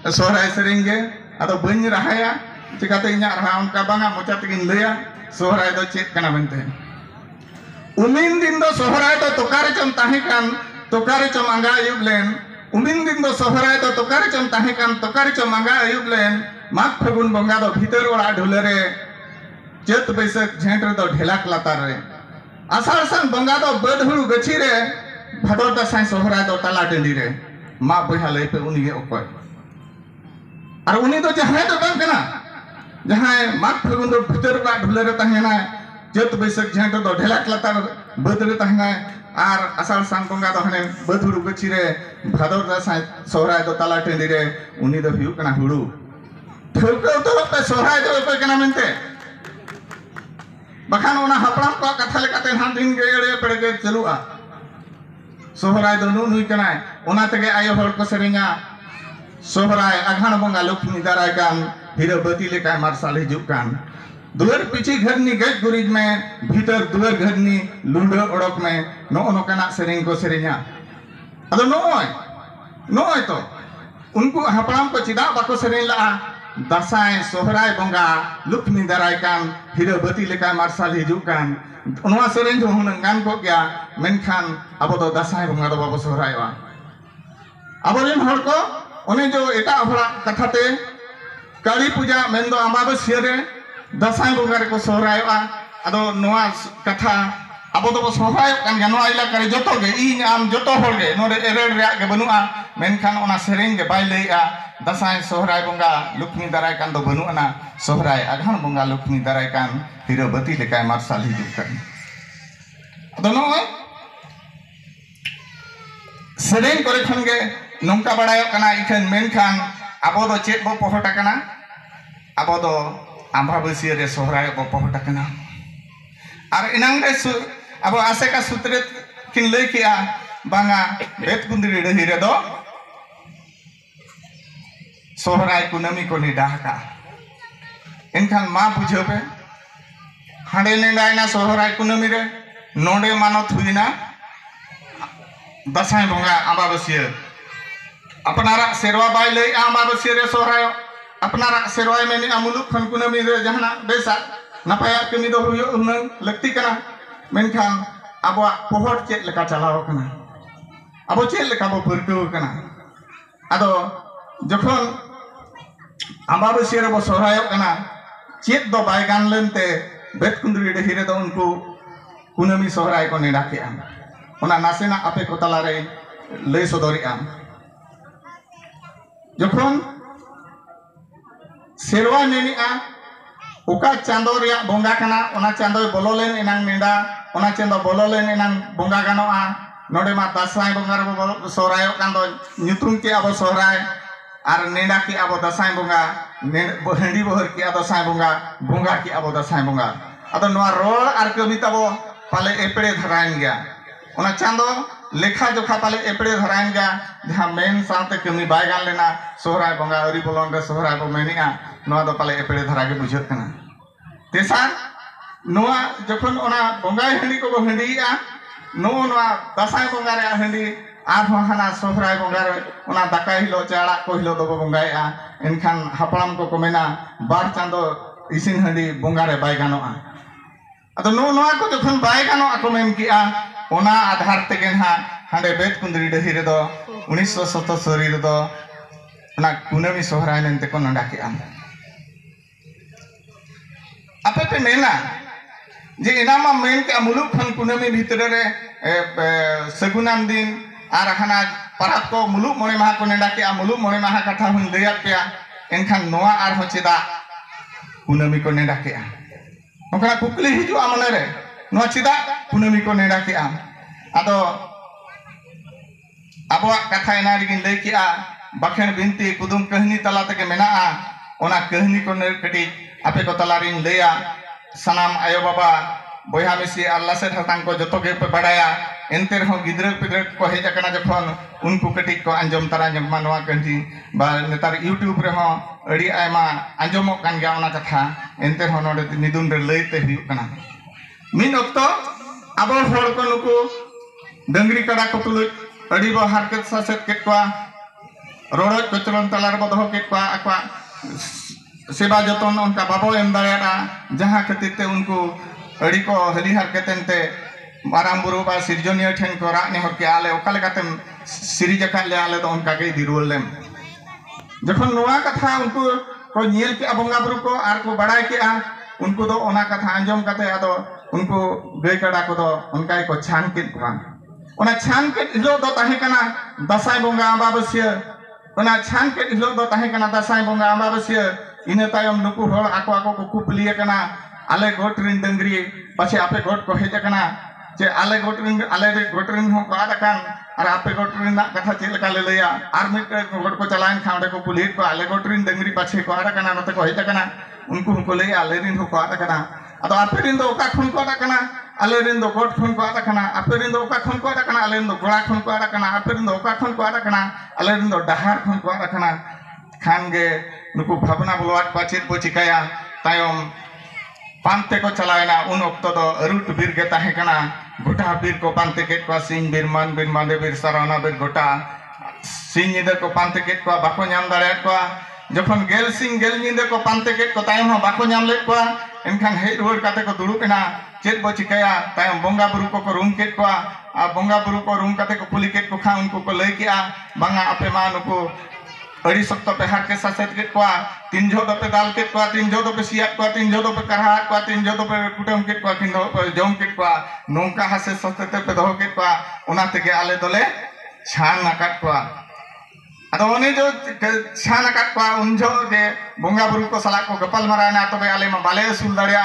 सोहराय सेरिंग गे अदो बन रहाया चिकाते इन्या रहा उनका बांगा मोचा तकिन लया सोहराय दो चेक कना बनते उमिन दिन दो सोहराय दो तोकारे चम ताहेकान तोकारे चम आंगा आयुब लेन उमिन दिन दो सोहराय दो तोकारे चम ताहेकान तोकारे चम आंगा आयुब लेन माग फगुन बंगा दो भीतर ओड़ा ढुलरे चेत बैसक झेंट रे दो ढेलाक लातार रे आषाढ़ सान बंगा दो बदहुरु गछि रे भादर दासाय सोहराय दो ताला डंडी रे मा बहा लई पे उनी गे ओकय और उनी दो जहां दो बांग कना जहां माग फगुन दो भीतर ओड़ा ढुलरे ताहेना चेत बैसक झेंट दो ढेलाक लातार बद रे ताहेना और आषाढ़ सान बंगा दो हने बदहुरु गछि रे भादर दासाय सोहराय दो ताला डंडी रे उनी दो हुयु कना हुड़ू ठोको तो पे सोहराय दो पे कना मेनते बखान ओना हपड़ाम को कथा लेकाते हां दिन गे एड़े पेड़े चलुआ सोहराय दो नुई कनाय ओना तगे आयो हर को सेरेंगा सोहराय आघाण बंगा लक्ष्मी दाराय कान हीरा बती लेका मार्शल हिजुक कान दुआर पीछे घरनी गज गुरिज में भीतर दुआर घरनी लुंडो ओड़क में नो नोकना सेरेंग को सेरेंगा अदो नोय तो उनको हपड़ाम को चिदा बाको सेरेंग ला दासाय सोहराय बंगा लक्ष्मी दाराय कान हीरा बती लेका मार्शल हिजुक कान उनवा सेरेंग जो हुन गान को गया मेनखान अब तो दासाय बंगा दो बाबो सोहरायवा अब रेन हर को ओने जो एटा हड़ा कथाते काली पूजा मेन दो अमाबस्या रे दासाय बंगा रे को सोहरायवा अदो नोवा कथा अब तो सोहराय कान गनवा इलाका रे जतो गे इन आम जतो हर गे नोरे एरेड रे गे बनुआ मेनखान ओना सेरेंग गे बाय लईआ दासाय सोहराय बंगा लक्ष्मी दाराय कान दो बनुआना सोहराय आघाण बंगा लक्ष्मी दाराय कान हीरा बती लेका मार्शल हिजुक कान अदो नोय सेरेंग करे खन गे नोंका बड़ायो कना इखन मेनखान आबो दो चेत बो पहटा कना आबो दो आम्बाबसिया रे सोहराय बो पहटा कना और इनांग रे अब आसे का सूत्र किन लई किया बांगा बेत कुंदरी डही रे दो सोहराय कुनमी को निडाका इनखान मा बुझो पे हांडे नेडायना सोहराय कुनमी रे नोडे मानत हुईना दासाय बंगा आम्बाबसिया अपनारा सेरवा बाय लई आम्बाबसिया रे सोहराय अपनारा सेरवा मेनी अमुलुक खन कुनमी रे जहाना बेसा नपाया कमी दो हुयो उनन लगती कना मेनखान आबो पोहट चेत लेका चलाव कना आबो चेत लेका बो परकौ कना आदो जखन आम्बाबसिया रे बो सोहरायो कना चेत दो बाय गान लेनते बेत कुंदरी डही रे दो उनको कुनमी सोहराय को नेडा के आम ओना नासेना आपे को तला रे लई सदरी आम जखन सेरवा नेनी आ उका चांदो रिया बोंगा कना ओना चांदो बोलो लेन इनांग नेडा ओना चांदो बोलो लेन इनांग बोंगा गानोआ नोडे मा दासाय बोंगा रे सोहरायो कान दो ᱧᱩᱛᱩᱢ के अब सोहराय और नेडा के अब दासाय बोंगा हंडी बहर के अब दासाय बोंगा बोंगा के अब दासाय बोंगा अदो नोआ रोल आर कमी तबो पाले एपड़े धराइन गया ओना चांदो लेखा जोखा पाले एपड़े धराइन गया जहां मेन साथे कमी बाय गान लेना सोहराय बोंगा अरी बोलोन रे सोहराय बो मेनिया नोआ दो पाले एपड़े धरा के बुझत कना तेसार नोआ जखन ओना बोंगाय हंडी को हंडीआ नोआ दासाय बोंगा रे हंडी आर हाना सोहराय बोंगा रे ओना दाका हिलो चाड़ा को हिलो दो बोंगायआ एनखान हापड़ाम को मेना बार चांदो इसिन हंडी बोंगा रे बाय गानोआ अदो नोआ को जखन बाय गानोआ को मेन किआ ओना आधार तेगे ना हांडे बेत कुंदरी डही रे दो 1977 रे दो ओना कुनमी सोहराय मेनते को नंडा किआ आपे पे मेना जे इनामा मेन के मुलुक खन कुनमी भीतर रे सगुनान दिन आर हाना परब को मुलुक मोणे माहा को नेडा के मुलुक मोणे माहा कथा हुन लैया पेया एनखान नोआ आर हो चेदा कुनमी को नेडा के ओकरा कुकली हिजुआ मने रे नोआ चेदा कुनमी को नेडा के आदो आबवा कथा एना रिगिन लई के बखेन बिनती कुदुम कहानी तला तके मेना ओना कहानी को कटी आपे को तलारिन लैया सनाम आयो बाबा बोया मिसी अल्लाह से हतांग को जतो के पे बड़ाया एनते रहो गिदरे पिदरे को हेज कना जखन उनको कटी को अंजम तारा जमा नवा कंजी बा नेतार यूट्यूब रे हो अड़ी आयमा अंजमो कान गया ओना कथा एनते रहो नोडे निदुन रे लईते हुयु कना मिन अक्तो आबो होड़ को नुको डंगरी कड़ा को तुलु अड़ी बो हारकेत सासेत केत को रोड़ो कचरन तलार बो दोहो केट कोआ आकवा सेवा जतन उनका बाबो एम दाड़ेयादा जहां खातिर ते उनको अड़ी को हलिहार केतेन ते माराम बुरु बा सिरजनिया ठेन को राग नेहर के आले ओका लेकातेम सिरिज अकाद ले आले तो उनका के दिरुल लेम जखन नोआ कथा उनको को नील के बंगा बुरु को आर को बड़ाई के आ उनको दो ओना कथा आंजम कते आदो उनको गई कड़ा को दो उनका को छान के ओना छान के हिलो दो ताहे कना दसाई बंगा अमाबस्या ओना छान के हिलो दो ताहे कना दसाई बंगा अमाबस्या इने तायम नुकु होड़ आको आको को कुपलिए कना आले गोट रिन डंगरी पाछे आपे गोट को हेज कना जे आले गोट रिन हो को आदकान और आपे गोट रिन ना कथा चेल का ले लया आर मिट गोट को चलाइन खावडे को पुलिस को आले गोट रिन डंगरी पाछे को आदकाना नते को हेज कना उनको को ले आले रिन हो को आदकाना अदो आपे रिन दो ओका खुन को आदकाना आले रिन दो गोट खुन को आदकाना आपे रिन दो ओका खुन को आदकाना आले रिन दो गोड़ा खुन को आदकाना आपे रिन दो ओका खुन को आदकाना आले रिन दो डहार खुन को आदकाना खान गे नुकु भावना बुलवाट पाचित को चिकाया तायम पांते को चलायना उन ऑक्टो दो रूट बीर के ताहे कना गोटा बीर को पांते केट को सिंह बीर मांदे बीर सराना बीर गोटा सिंह निदे को पांते केट को बाको नाम दाड़े को जखन गेल सिंह गेल निदे को पांते केट को तायम हो बाको नाम ले को एनखान हे रोड काते को दुड़ुपेना चेत बो चिकाया तायम बंगा बुरु को रूम केट को आ बंगा बुरु को रूम काते को पुली केट को खा उनको को लई किया बांगा आपे मा नुको अड़ी सप्ताह पे हार के सासेत के कोआ तीन जो दो पे दाल के कोआ तीन जो दो पे सियात कोआ तीन जो दो पे करहा कोआ तीन जो दो पे कुटम के कोआ तीन जो पे जम के कोआ नोंका हासे सस्ते पे दो के कोआ उना तेके आले दोले छान नाकाट कोआ अदो ओने जो छान नाकाट कोआ उन जो के बंगा बुरु को सला को गपल मराना तो बे आले मा बाले सुल दड़िया